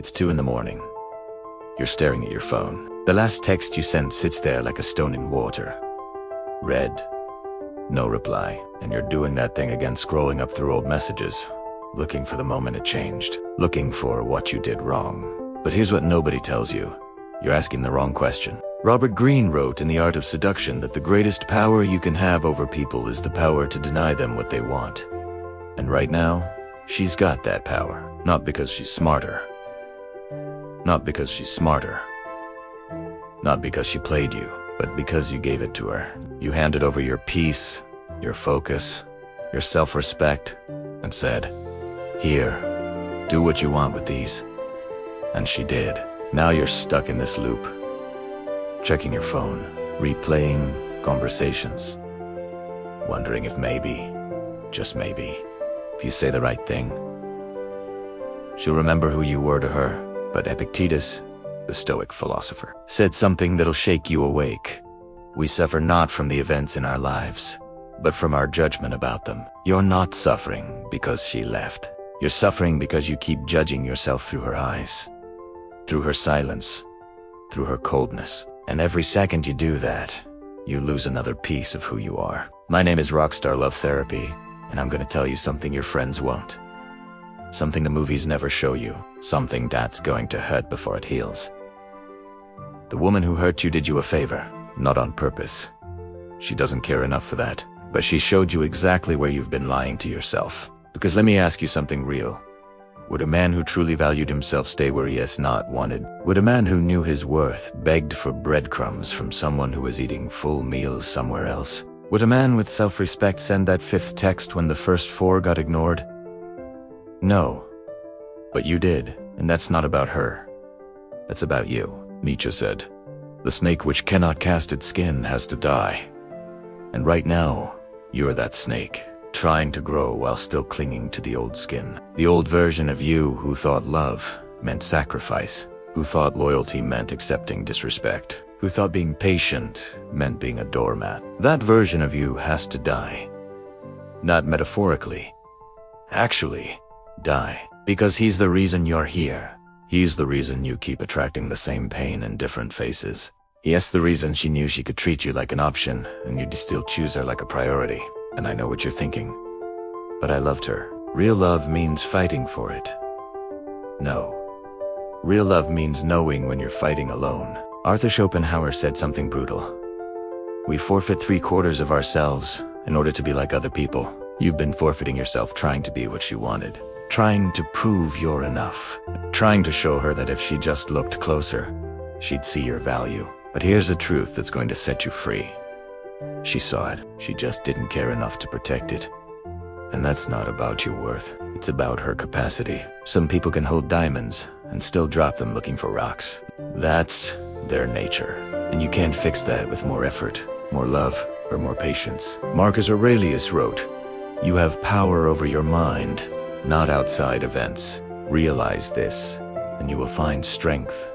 It's 2 in the morning. You're staring at your phone. The last text you sent sits there like a stone in water. Read. No reply. And you're doing that thing again, scrolling up through old messages, looking for the moment it changed, looking for what you did wrong. But here's what nobody tells you. You're asking the wrong question. Robert Greene wrote in The Art of Seduction that the greatest power you can have over people is the power to deny them what they want. And right now, she's got that power. Not because she's smarter. Not because she's smarter. Not because she played you, but because you gave it to her. You handed over your peace, your focus, your self-respect, and said, "Here, do what you want with these." And she did. Now you're stuck in this loop, checking your phone, replaying conversations, wondering if maybe, just maybe, if you say the right thing, she'll remember who you were to her. But Epictetus, the stoic philosopher, said something that'll shake you awake. We suffer not from the events in our lives, but from our judgment about them. You're not suffering because she left. You're suffering because you keep judging yourself through her eyes, through her silence, through her coldness. And every second you do that, you lose another piece of who you are. My name is Rockstar Love Therapy, and I'm gonna tell you something your friends won't. Something the movies never show you. Something that's going to hurt before it heals. The woman who hurt you did you a favor, not on purpose. She doesn't care enough for that. But she showed you exactly where you've been lying to yourself. Because let me ask you something real. Would a man who truly valued himself stay where he has not wanted? Would a man who knew his worth begged for breadcrumbs from someone who was eating full meals somewhere else? Would a man with self-respect send that 5th text when the first 4 got ignored? No. But you did, and that's not about her. That's about you. Nietzsche said, "The snake which cannot cast its skin has to die." And right now, you're that snake, trying to grow while still clinging to the old skin. The old version of you who thought love meant sacrifice, who thought loyalty meant accepting disrespect, who thought being patient meant being a doormat. That version of you has to die. Not metaphorically. Actually, die. Because he's the reason you're here. He's the reason you keep attracting the same pain in different faces. Yes, the reason she knew she could treat you like an option, and you'd still choose her like a priority. And I know what you're thinking. But I loved her. Real love means fighting for it. No. Real love means knowing when you're fighting alone. Arthur Schopenhauer said something brutal. We forfeit 3/4 of ourselves in order to be like other people. You've been forfeiting yourself trying to be what she wanted. Trying to prove you're enough. Trying to show her that if she just looked closer, she'd see your value. But here's the truth that's going to set you free. She saw it. She just didn't care enough to protect it. And that's not about your worth. It's about her capacity. Some people can hold diamonds and still drop them looking for rocks. That's their nature. And you can't fix that with more effort, more love, or more patience. Marcus Aurelius wrote, "You have power over your mind, not outside events. Realize this, and you will find strength."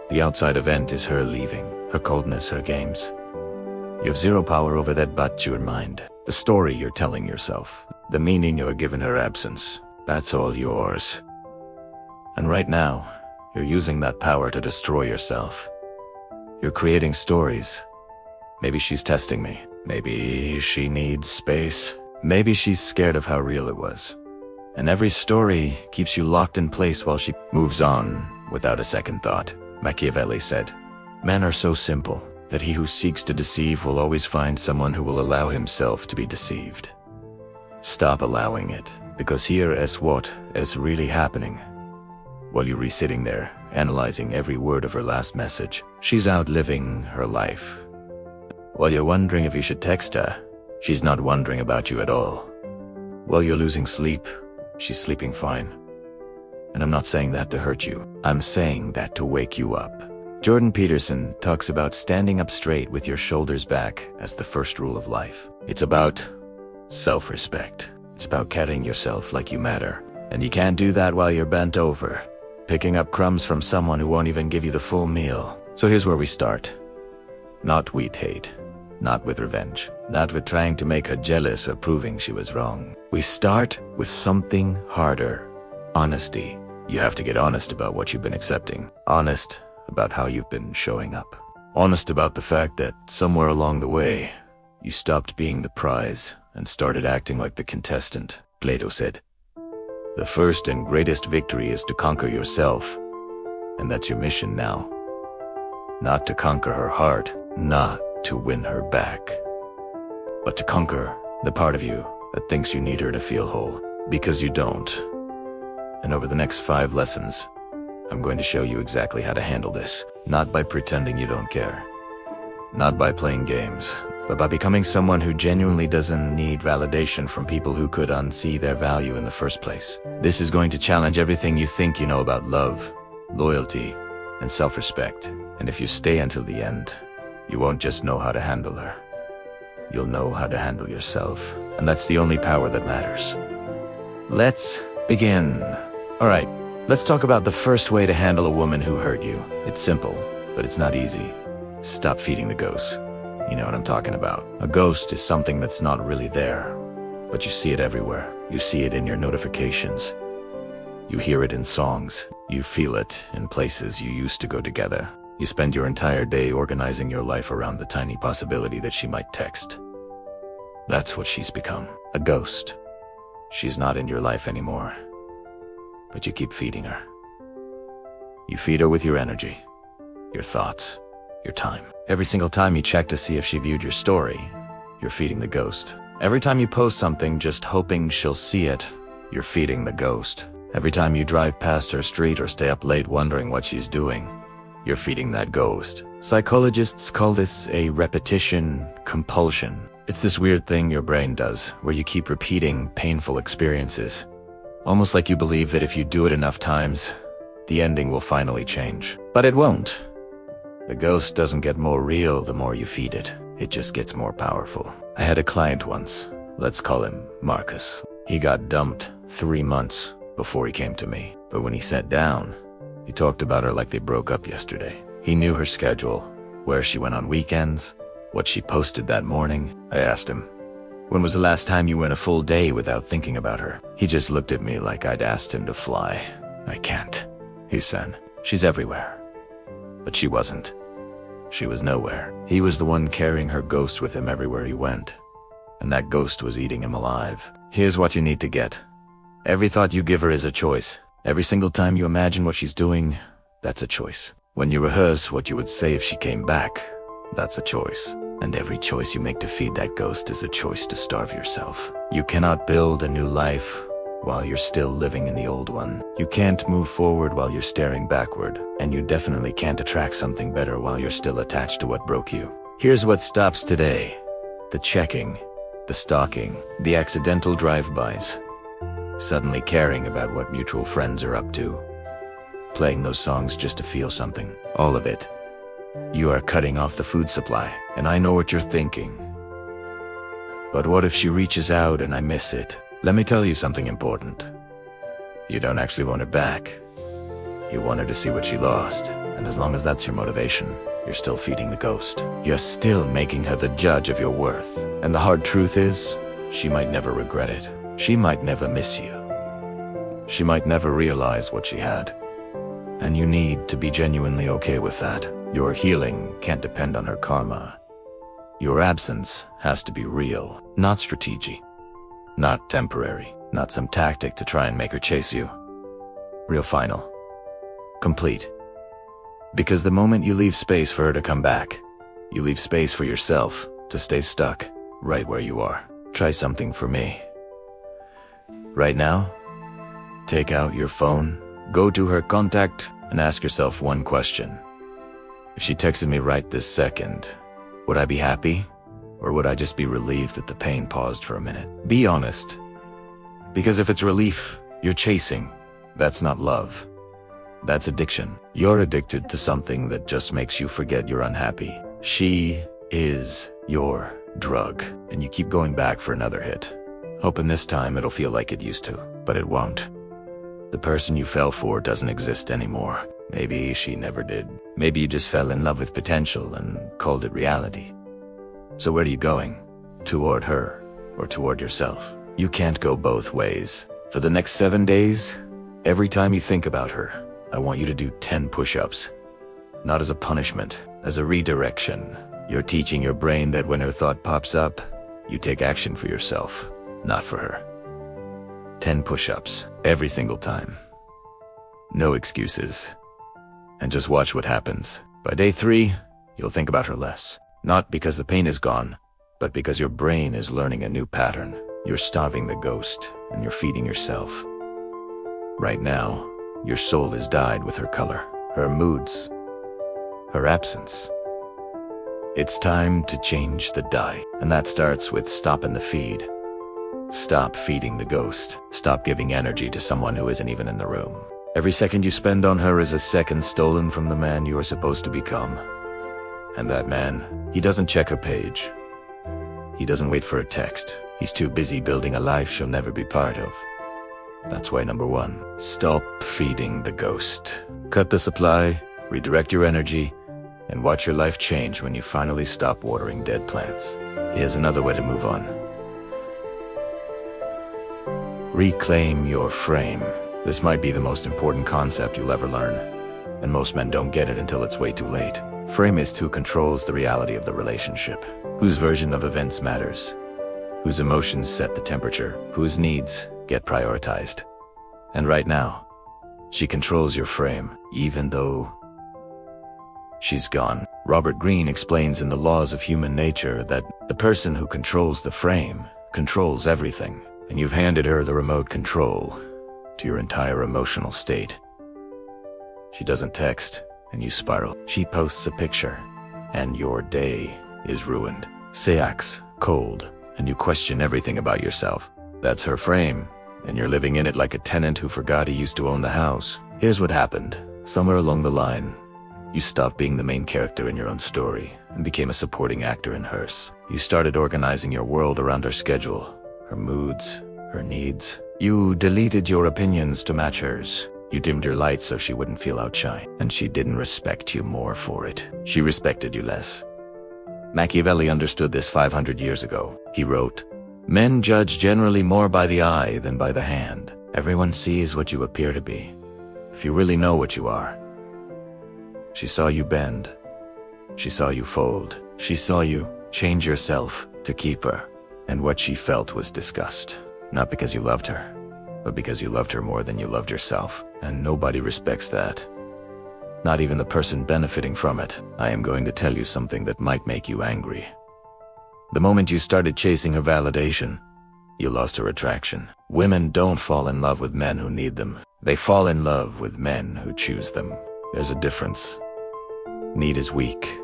The outside event is her leaving, her coldness, her games. You have 0 power over that but your mind. The story you're telling yourself, the meaning you're giving her absence, that's all yours. And right now, you're using that power to destroy yourself. You're creating stories. Maybe she's testing me. Maybe she needs space. Maybe she's scared of how real it was. And every story keeps you locked in place while she moves on without a second thought. Machiavelli said, "Men are so simple that he who seeks to deceive will always find someone who will allow himself to be deceived." Stop allowing it, because here is what is really happening. While you're sitting there, analyzing every word of her last message, she's out living her life. While you're wondering if you should text her, she's not wondering about you at all. While you're losing sleep, she's sleeping fine. And I'm not saying that to hurt you. I'm saying that to wake you up. Jordan Peterson talks about standing up straight with your shoulders back as the first rule of life. It's about self-respect. It's about carrying yourself like you matter. And you can't do that while you're bent over, picking up crumbs from someone who won't even give you the full meal. So here's where we start. Not with hate, not with revenge, not with trying to make her jealous or proving she was wrong. We start with something harder. Honesty. You have to get honest about what you've been accepting. Honest about how you've been showing up. Honest about the fact that somewhere along the way, you stopped being the prize and started acting like the contestant. Plato said, "The first and greatest victory is to conquer yourself, and that's your mission now. Not to conquer her heart, not to win her back, but to conquer the part of you that thinks you need her to feel whole, because you don't." And over the next 5 lessons, I'm going to show you exactly how to handle this. Not by pretending you don't care. Not by playing games, but by becoming someone who genuinely doesn't need validation from people who could unsee their value in the first place. This is going to challenge everything you think you know about love, loyalty, and self-respect. And if you stay until the end, you won't just know how to handle her. You'll know how to handle yourself. And that's the only power that matters. Let's begin. All right, let's talk about the first way to handle a woman who hurt you. It's simple, but it's not easy. Stop feeding the ghost. You know what I'm talking about. A ghost is something that's not really there, but you see it everywhere. You see it in your notifications. You hear it in songs. You feel it in places you used to go together. You spend your entire day organizing your life around the tiny possibility that she might text. That's what she's become. A ghost. She's not in your life anymore, but you keep feeding her. You feed her with your energy, your thoughts, your time. Every single time you check to see if she viewed your story, you're feeding the ghost. Every time you post something just hoping she'll see it, you're feeding the ghost. Every time you drive past her street or stay up late wondering what she's doing, you're feeding that ghost. Psychologists call this a repetition compulsion. It's this weird thing your brain does, where you keep repeating painful experiences. Almost like you believe that if you do it enough times, the ending will finally change. But it won't. The ghost doesn't get more real the more you feed it. It just gets more powerful. I had a client once. Let's call him Marcus. He got dumped 3 months before he came to me. But when he sat down, he talked about her like they broke up yesterday. He knew her schedule, where she went on weekends, what she posted that morning. I asked him, "When was the last time you went a full day without thinking about her?" He just looked at me like I'd asked him to fly. "I can't," he said. "She's everywhere." But she wasn't. She was nowhere. He was the one carrying her ghost with him everywhere he went. And that ghost was eating him alive. Here's what you need to get. Every thought you give her is a choice. Every single time you imagine what she's doing, that's a choice. When you rehearse what you would say if she came back, that's a choice. And every choice you make to feed that ghost is a choice to starve yourself. You cannot build a new life while you're still living in the old one. You can't move forward while you're staring backward. And you definitely can't attract something better while you're still attached to what broke you. Here's what stops today. The checking, the stalking, the accidental drive-bys. Suddenly caring about what mutual friends are up to. Playing those songs just to feel something. All of it. You are cutting off the food supply. And I know what you're thinking. But what if she reaches out and I miss it? Let me tell you something important. You don't actually want her back. You want her to see what she lost. And as long as that's your motivation, you're still feeding the ghost. You're still making her the judge of your worth. And the hard truth is, she might never regret it. She might never miss you. She might never realize what she had. And you need to be genuinely okay with that. Your healing can't depend on her karma. Your absence has to be real, not strategy. Not temporary, not some tactic to try and make her chase you. Real, final. Complete. Because the moment you leave space for her to come back, you leave space for yourself to stay stuck right where you are. Try something for me. Right now, take out your phone, go to her contact, and ask yourself one question. If she texted me right this second, would I be happy? Or would I just be relieved that the pain paused for a minute? Be honest. Because if it's relief you're chasing, that's not love. That's addiction. You're addicted to something that just makes you forget you're unhappy. She is your drug, and you keep going back for another hit, hoping this time it'll feel like it used to, but it won't. The person you fell for doesn't exist anymore. Maybe she never did. Maybe you just fell in love with potential and called it reality. So where are you going? Toward her or toward yourself? You can't go both ways. For the next 7 days, Every time you think about her, I want you to do 10 push-ups. Not as a punishment, as a redirection. You're teaching your brain that when her thought pops up, you take action for yourself, not for her. 10 push-ups, every single time. No excuses. And just watch what happens. By day 3, you'll think about her less. Not because the pain is gone, but because your brain is learning a new pattern. You're starving the ghost, and you're feeding yourself. Right now, your soul is dyed with her color, her moods, her absence. It's time to change the dye, and that starts with stopping the feed. Stop feeding the ghost. Stop giving energy to someone who isn't even in the room. Every second you spend on her is a second stolen from the man you are supposed to become. And that man, he doesn't check her page. He doesn't wait for a text. He's too busy building a life she'll never be part of. That's why number 1, stop feeding the ghost. Cut the supply, redirect your energy, and watch your life change when you finally stop watering dead plants. Here's another way to move on. Reclaim your frame. This might be the most important concept you'll ever learn, and most men don't get it until it's way too late. Frame is who controls the reality of the relationship. Whose version of events matters. Whose emotions set the temperature. Whose needs get prioritized. And right now, she controls your frame, even though she's gone. Robert Greene explains in The Laws of Human Nature that the person who controls the frame controls everything, and you've handed her the remote control to your entire emotional state. She doesn't text, and you spiral. She posts a picture, and your day is ruined. She acts cold, and you question everything about yourself. That's her frame, and you're living in it like a tenant who forgot he used to own the house. Here's what happened. Somewhere along the line, you stopped being the main character in your own story and became a supporting actor in hers. You started organizing your world around her schedule, her moods, her needs. You deleted your opinions to match hers. You dimmed your lights so she wouldn't feel outshined, and she didn't respect you more for it. She respected you less. Machiavelli understood this 500 years ago. He wrote, "Men judge generally more by the eye than by the hand. Everyone sees what you appear to be, if you really know what you are." She saw you bend. She saw you fold. She saw you change yourself to keep her. And what she felt was disgust. Not because you loved her, but because you loved her more than you loved yourself. And nobody respects that. Not even the person benefiting from it. I am going to tell you something that might make you angry. The moment you started chasing her validation, you lost her attraction. Women don't fall in love with men who need them. They fall in love with men who choose them. There's a difference. Need is weak.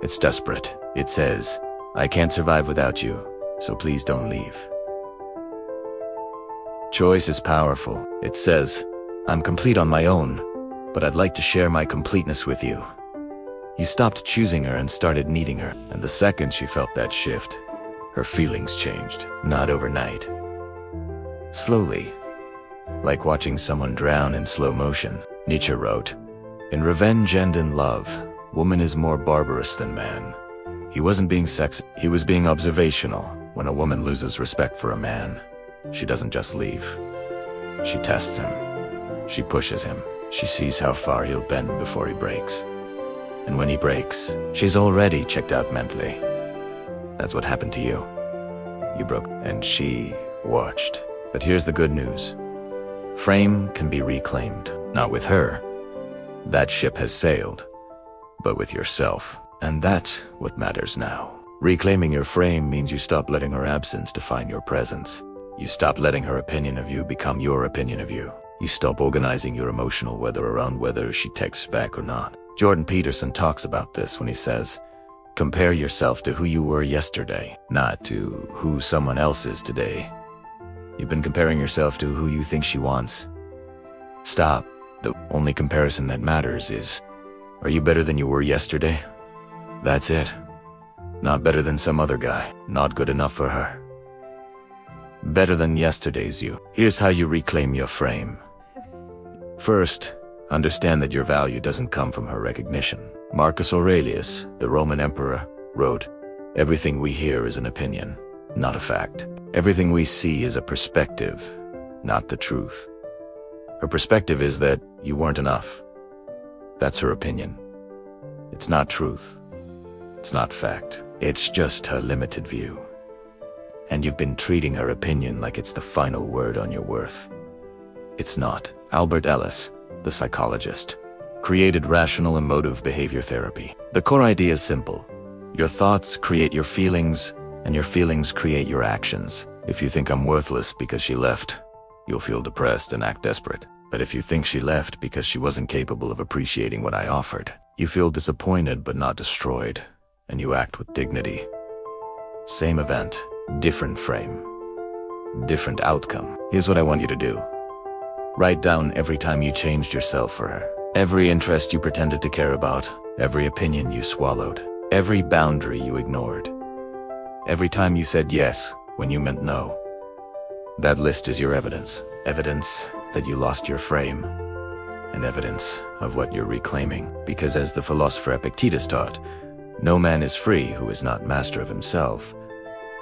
It's desperate. It says, "I can't survive without you, so please don't leave." Choice is powerful. It says, "I'm complete on my own, but I'd like to share my completeness with you." You stopped choosing her and started needing her, and the second she felt that shift, her feelings changed. Not overnight. Slowly. Like watching someone drown in slow motion. Nietzsche wrote, "In revenge and in love, woman is more barbarous than man." He wasn't being sexist, he was being observational. When a woman loses respect for a man, she doesn't just leave. She tests him. She pushes him. She sees how far he'll bend before he breaks. And when he breaks, she's already checked out mentally. That's what happened to you. You broke, and she watched. But here's the good news. Frame can be reclaimed. Not with her. That ship has sailed. But with yourself. And that's what matters now. Reclaiming your frame means you stop letting her absence define your presence. You stop letting her opinion of you become your opinion of you. You stop organizing your emotional weather around whether she texts back or not. Jordan Peterson talks about this when he says, "Compare yourself to who you were yesterday, not to who someone else is today." You've been comparing yourself to who you think she wants. Stop. The only comparison that matters is, are you better than you were yesterday? That's it. Not better than some other guy. Not good enough for her. Better than yesterday's you. Here's how you reclaim your frame. First, understand that your value doesn't come from her recognition. Marcus Aurelius, the Roman emperor, wrote, "Everything we hear is an opinion, not a fact. Everything we see is a perspective, not the truth." Her perspective is that you weren't enough. That's her opinion. It's not truth. It's not fact. It's just her limited view. And you've been treating her opinion like it's the final word on your worth. It's not. Albert Ellis, the psychologist, created rational emotive behavior therapy. The core idea is simple. Your thoughts create your feelings, and your feelings create your actions. If you think I'm worthless because she left, you'll feel depressed and act desperate. But if you think she left because she wasn't capable of appreciating what I offered, you feel disappointed but not destroyed, and you act with dignity. Same event, different frame, different outcome. Here's what I want you to do. Write down every time you changed yourself for her. Every interest you pretended to care about, every opinion you swallowed, every boundary you ignored, every time you said yes when you meant no. That list is your evidence. Evidence that you lost your frame, and evidence of what you're reclaiming. Because as the philosopher Epictetus taught, no man is free who is not master of himself.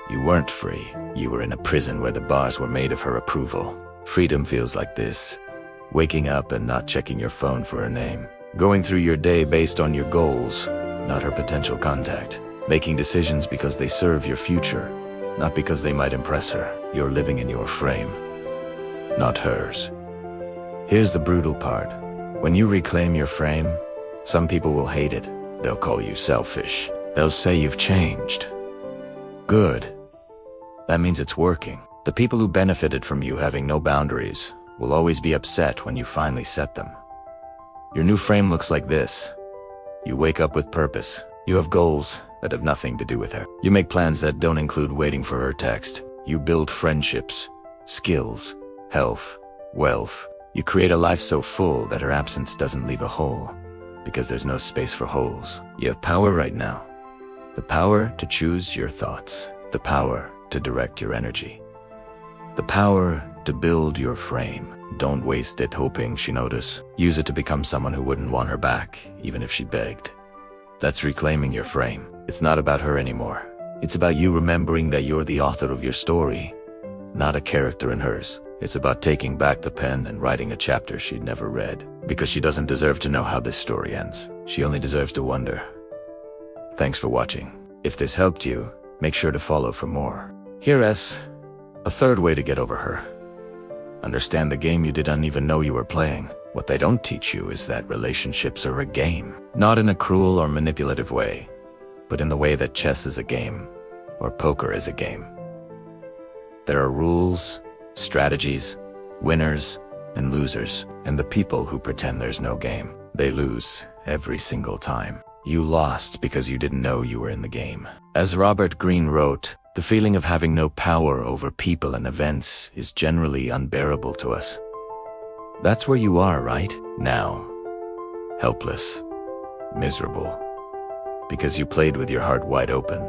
You weren't free. You were in a prison where the bars were made of her approval. Freedom feels like this. Waking up and not checking your phone for her name. Going through your day based on your goals, not her potential contact. Making decisions because they serve your future, not because they might impress her. You're living in your frame, not hers. Here's the brutal part. When you reclaim your frame, some people will hate it. They'll call you selfish. They'll say you've changed. Good. That means it's working. The people who benefited from you having no boundaries will always be upset when you finally set them. Your new frame looks like this. You wake up with purpose. You have goals that have nothing to do with her. You make plans that don't include waiting for her text. You build friendships, skills, health, wealth. You create a life so full that her absence doesn't leave a hole, because there's no space for holes. You have power right now. The power to choose your thoughts. The power to direct your energy. The power to build your frame. Don't waste it hoping she notice. Use it to become someone who wouldn't want her back, even if she begged. That's reclaiming your frame. It's not about her anymore. It's about you remembering that you're the author of your story, not a character in hers. It's about taking back the pen and writing a chapter she'd never read. Because she doesn't deserve to know how this story ends. She only deserves to wonder. Thanks for watching. If this helped you, make sure to follow for more. Here's a third way to get over her. Understand the game you didn't even know you were playing. What they don't teach you is that relationships are a game. Not in a cruel or manipulative way, but in the way that chess is a game, or poker is a game. There are rules, strategies, winners, and losers, and the people who pretend there's no game. They lose every single time. You lost because you didn't know you were in the game. As Robert Greene wrote, the feeling of having no power over people and events is generally unbearable to us. That's where you are right now. Helpless, miserable. Because you played with your heart wide open,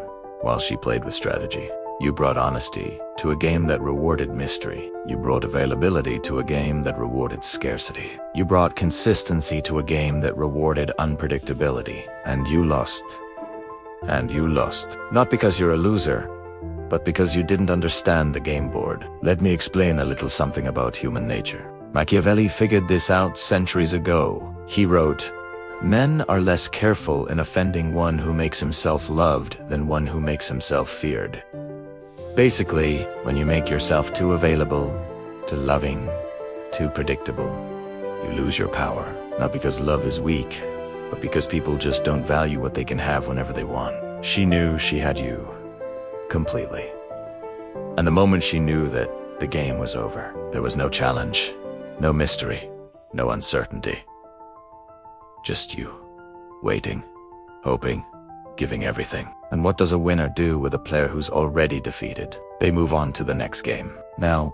while she played with strategy. You brought honesty to a game that rewarded mystery. You brought availability to a game that rewarded scarcity. You brought consistency to a game that rewarded unpredictability. And you lost. And you lost. Not because you're a loser, but because you didn't understand the game board. Let me explain a little something about human nature. Machiavelli figured this out centuries ago. He wrote, "Men are less careful in offending one who makes himself loved than one who makes himself feared." Basically, when you make yourself too available, too loving, too predictable, you lose your power. Not because love is weak, but because people just don't value what they can have whenever they want. She knew she had you completely. And the moment she knew that the game was over, there was no challenge, no mystery, no uncertainty. Just you, waiting, hoping, giving everything. And what does a winner do with a player who's already defeated? They move on to the next game. Now,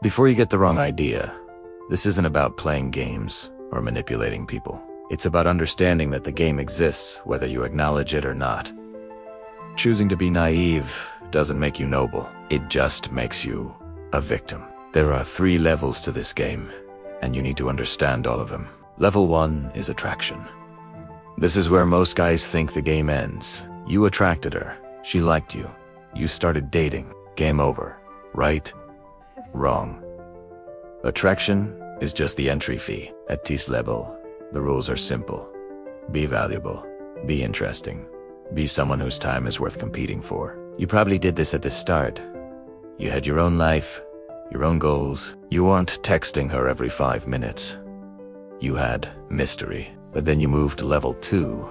before you get the wrong idea, this isn't about playing games or manipulating people. It's about understanding that the game exists, whether you acknowledge it or not. Choosing to be naive doesn't make you noble. It just makes you a victim. There are 3 levels to this game, and you need to understand all of them. Level 1 is attraction. This is where most guys think the game ends. You attracted her. She liked you. You started dating. Game over. Right? Wrong. Attraction is just the entry fee. At this level, the rules are simple. Be valuable. Be interesting. Be someone whose time is worth competing for. You probably did this at the start. You had your own life, your own goals. You aren't texting her every 5 minutes. You had mystery. But then you moved to level 2.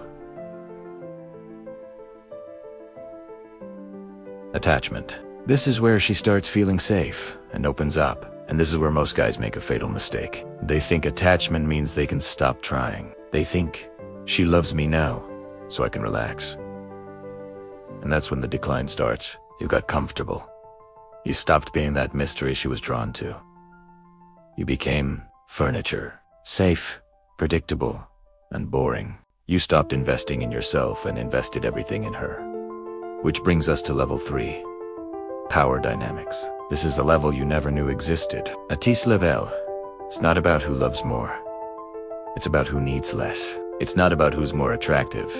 Attachment. This is where she starts feeling safe and opens up. And this is where most guys make a fatal mistake. They think attachment means they can stop trying. They think, she loves me now, so I can relax. And that's when the decline starts. You got comfortable. You stopped being that mystery she was drawn to. You became furniture. Safe, predictable, and boring. You stopped investing in yourself and invested everything in her. Which brings us to level 3. Power dynamics. This is the level you never knew existed. At this level, it's not about who loves more. It's about who needs less. It's not about who's more attractive.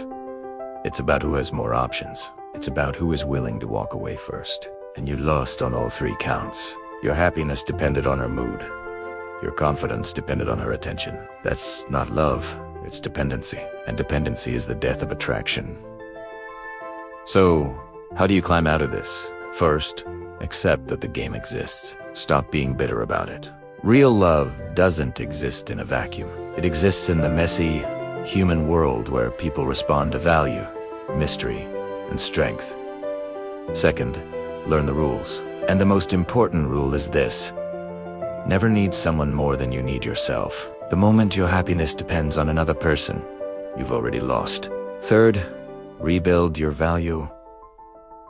It's about who has more options. It's about who is willing to walk away first. And you lost on all 3 counts. Your happiness depended on her mood. Your confidence depended on her attention. That's not love, it's dependency. And dependency is the death of attraction. So, how do you climb out of this? First, accept that the game exists. Stop being bitter about it. Real love doesn't exist in a vacuum. It exists in the messy, human world where people respond to value, mystery, and strength. Second, learn the rules. And the most important rule is this: never need someone more than you need yourself. The moment your happiness depends on another person, you've already lost. Third, rebuild your value.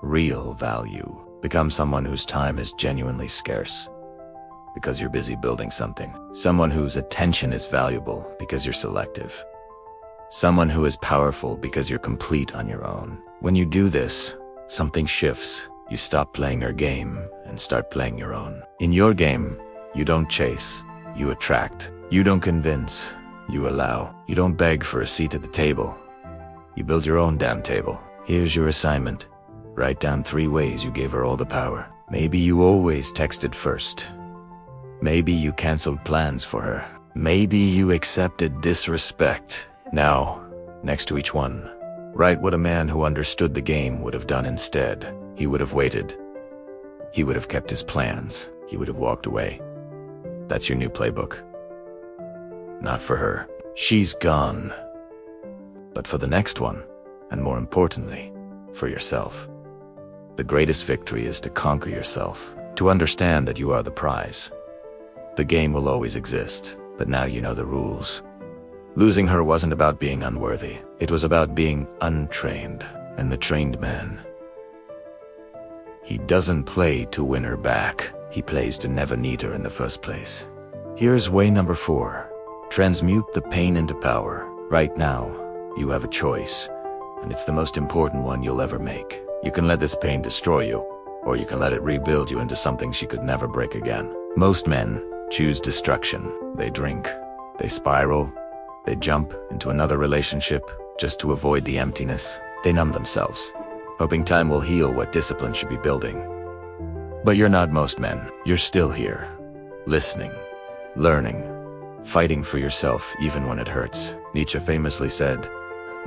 Real value. Become someone whose time is genuinely scarce because you're busy building something. Someone whose attention is valuable because you're selective. Someone who is powerful because you're complete on your own. When you do this, something shifts. You stop playing her game and start playing your own. In your game, you don't chase, you attract. You don't convince, you allow. You don't beg for a seat at the table. You build your own damn table. Here's your assignment. Write down 3 ways you gave her all the power. Maybe you always texted first. Maybe you canceled plans for her. Maybe you accepted disrespect. Now, next to each one, write what a man who understood the game would have done instead. He would have waited. He would have kept his plans. He would have walked away. That's your new playbook. Not for her. She's gone. But for the next one, and more importantly, for yourself. The greatest victory is to conquer yourself, to understand that you are the prize. The game will always exist, but now you know the rules. Losing her wasn't about being unworthy. It was about being untrained. And the trained man, he doesn't play to win her back. He plays to never need her in the first place. Here's way number 4. Transmute the pain into power. Right now, you have a choice, and it's the most important one you'll ever make. You can let this pain destroy you, or you can let it rebuild you into something she could never break again. Most men choose destruction. They drink, they spiral, they jump into another relationship just to avoid the emptiness. They numb themselves, hoping time will heal what discipline should be building. But you're not most men. You're still here, listening, learning, fighting for yourself even when it hurts. Nietzsche famously said,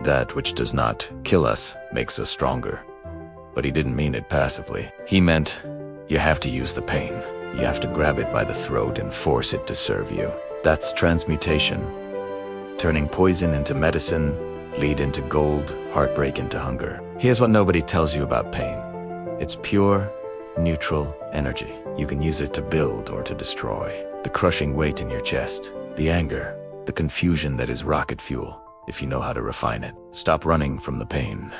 "That which does not kill us makes us stronger." But he didn't mean it passively. He meant, you have to use the pain. You have to grab it by the throat and force it to serve you. That's transmutation. Turning poison into medicine, lead into gold, heartbreak into hunger. Here's what nobody tells you about pain. It's pure, neutral energy. You can use it to build or to destroy. The crushing weight in your chest, the anger, the confusion that is rocket fuel, if you know how to refine it. Stop running from the pain.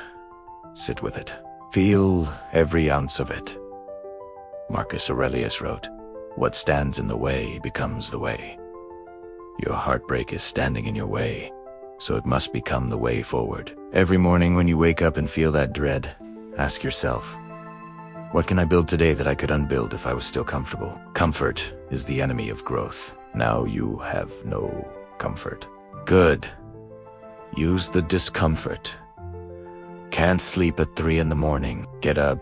Sit with it. Feel every ounce of it. Marcus Aurelius wrote, "What stands in the way becomes the way." Your heartbreak is standing in your way, so it must become the way forward. Every morning when you wake up and feel that dread, ask yourself, what can I build today that I could unbuild if I was still comfortable? Comfort is the enemy of growth. Now you have no comfort. Good. Use the discomfort. Can't sleep at 3 in the morning. Get up.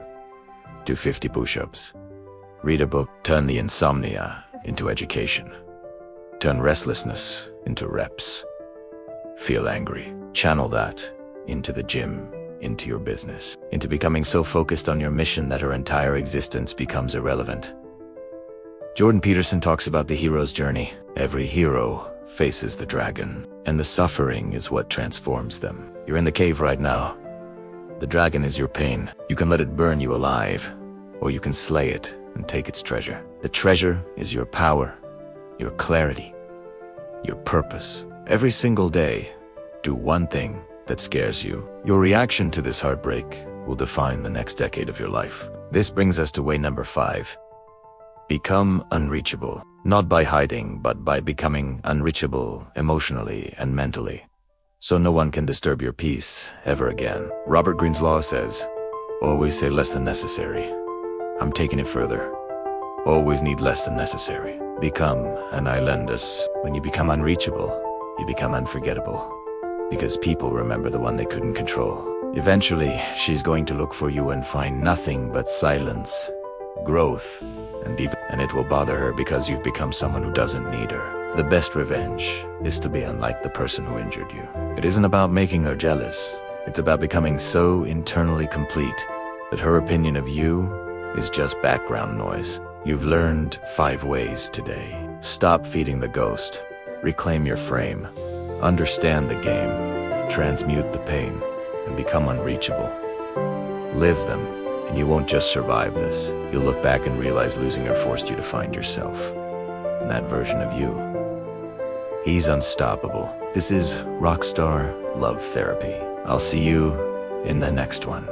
Do 50 push-ups. Read a book. Turn the insomnia into education. Turn restlessness into reps. Feel angry. Channel that into the gym, into your business, into becoming so focused on your mission that her entire existence becomes irrelevant. Jordan Peterson talks about the hero's journey. Every hero faces the dragon, and the suffering is what transforms them. You're in the cave right now. The dragon is your pain. You can let it burn you alive, or you can slay it and take its treasure. The treasure is your power, your clarity, your purpose. Every single day, do one thing that scares you. Your reaction to this heartbreak will define the next decade of your life. This brings us to way number 5. Become unreachable. Not by hiding, but by becoming unreachable emotionally and mentally, so no one can disturb your peace ever again. Robert Greene's law says, always say less than necessary. I'm taking it further. Always need less than necessary. Become an islandus. When you become unreachable, you become unforgettable, because people remember the one they couldn't control. Eventually, she's going to look for you and find nothing but silence, growth, and it will bother her because you've become someone who doesn't need her. The best revenge is to be unlike the person who injured you. It isn't about making her jealous. It's about becoming so internally complete that her opinion of you is just background noise. You've learned 5 ways today. Stop feeding the ghost. Reclaim your frame. Understand the game. Transmute the pain and become unreachable. Live them, and you won't just survive this. You'll look back and realize losing her forced you to find yourself. And that version of you. He's unstoppable. This is Rockstar Love Therapy. I'll see you in the next one.